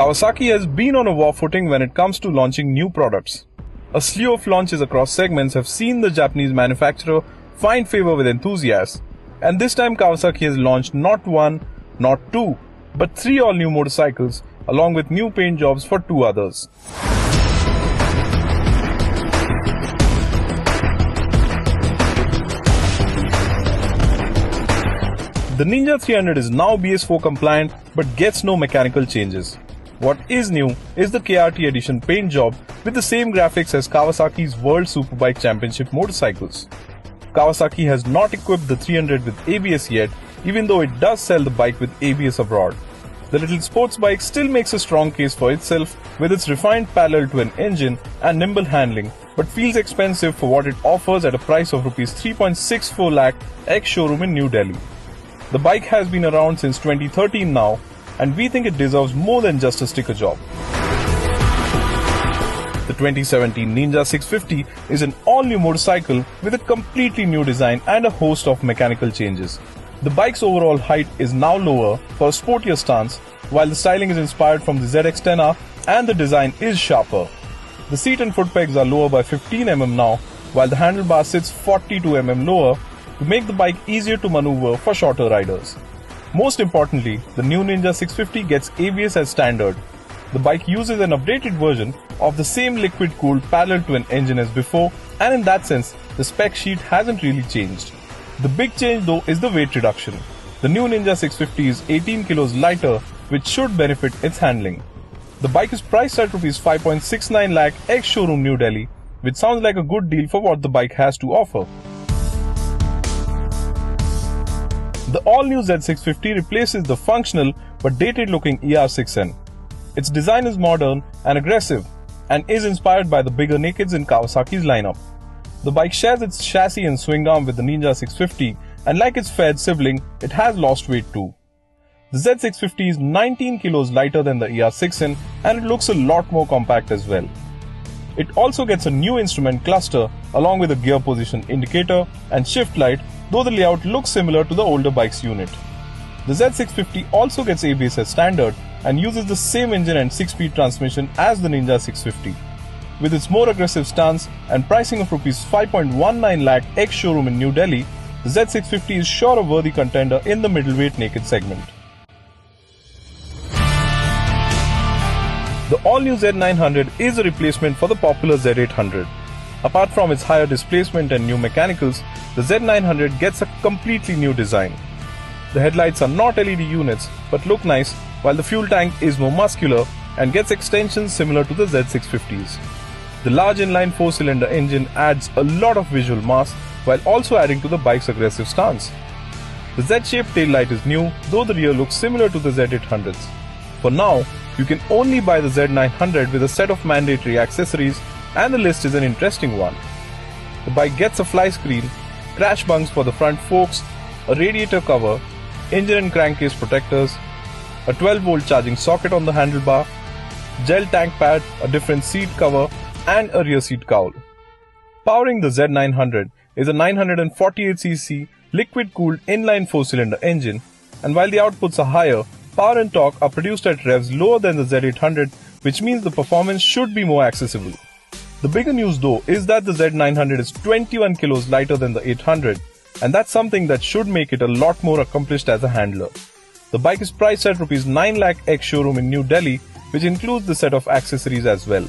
Kawasaki has been on a war footing when it comes to launching new products. A slew of launches across segments have seen the Japanese manufacturer find favor with enthusiasts, and this time Kawasaki has launched not one, not two, but 3 all-new motorcycles along with new paint jobs for 2 others. The Ninja 300 is now BS4 compliant but gets no mechanical changes. What is new is the KRT edition paint job with the same graphics as Kawasaki's World Superbike Championship motorcycles. Kawasaki has not equipped the 300 with ABS yet, even though it does sell the bike with ABS abroad. The little sports bike still makes a strong case for itself with its refined parallel twin engine and nimble handling, but feels expensive for what it offers at a price of Rs 3.64 lakh ex-showroom in New Delhi. The bike has been around since 2013 now, and we think it deserves more than just a sticker job. The 2017 Ninja 650 is an all-new motorcycle with a completely new design and a host of mechanical changes. The bike's overall height is now lower for a sportier stance, while the styling is inspired from the ZX-10R and the design is sharper. The seat and foot pegs are lower by 15 mm now, while the handlebar sits 42 mm lower to make the bike easier to maneuver for shorter riders. Most importantly, the new Ninja 650 gets ABS as standard. The bike uses an updated version of the same liquid-cooled parallel twin engine as before, and in that sense, the spec sheet hasn't really changed. The big change though is the weight reduction. The new Ninja 650 is 18 kilos lighter, which should benefit its handling. The bike is priced at Rs 5.69 lakh ex-showroom New Delhi, which sounds like a good deal for what the bike has to offer. The all-new Z650 replaces the functional but dated-looking ER6N. Its design is modern and aggressive and is inspired by the bigger nakeds in Kawasaki's lineup. The bike shares its chassis and swing arm with the Ninja 650, and like its fair sibling, it has lost weight too. The Z650 is 19 kilos lighter than the ER6N, and it looks a lot more compact as well. It also gets a new instrument cluster along with a gear position indicator and shift light, though the layout looks similar to the older bike's unit. The Z650 also gets ABS as standard and uses the same engine and 6-speed transmission as the Ninja 650. With its more aggressive stance and pricing of Rs 5.19 lakh ex-showroom in New Delhi, the Z650 is sure a worthy contender in the middleweight naked segment. The all-new Z900 is a replacement for the popular Z800. Apart from its higher displacement and new mechanicals, the Z900 gets a completely new design. The headlights are not LED units but look nice, while the fuel tank is more muscular and gets extensions similar to the Z650's. The large inline 4-cylinder engine adds a lot of visual mass while also adding to the bike's aggressive stance. The Z-shaped taillight is new, though the rear looks similar to the Z800's. For now, you can only buy the Z900 with a set of mandatory accessories, and the list is an interesting one. The bike gets a fly screen, crash bungs for the front forks, a radiator cover, engine and crankcase protectors, a 12-volt charging socket on the handlebar, gel tank pad, a different seat cover, and a rear seat cowl. Powering the Z900 is a 948cc liquid-cooled inline 4-cylinder engine, and while the outputs are higher, power and torque are produced at revs lower than the Z800, which means the performance should be more accessible. The bigger news though is that the Z900 is 21 kilos lighter than the 800, and that's something that should make it a lot more accomplished as a handler. The bike is priced at Rs 9 lakh ex-showroom in New Delhi, which includes the set of accessories as well.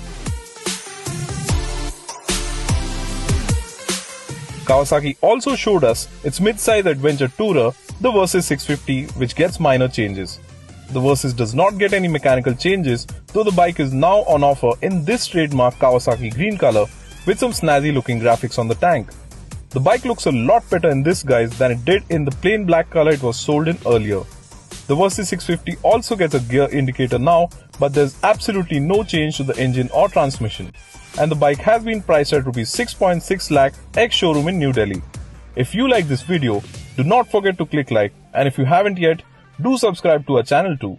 Kawasaki also showed us its mid-size adventure tourer, the Versys 650, which gets minor changes. The Versys does not get any mechanical changes, though the bike is now on offer in this trademark Kawasaki green color with some snazzy looking graphics on the tank. The bike looks a lot better in this guise than it did in the plain black color it was sold in earlier. The Versys 650 also gets a gear indicator now, but there's absolutely no change to the engine or transmission. And the bike has been priced at Rs 6.6 lakh ex-showroom in New Delhi. If you like this video, do not forget to click like, and if you haven't yet, do subscribe to our channel too.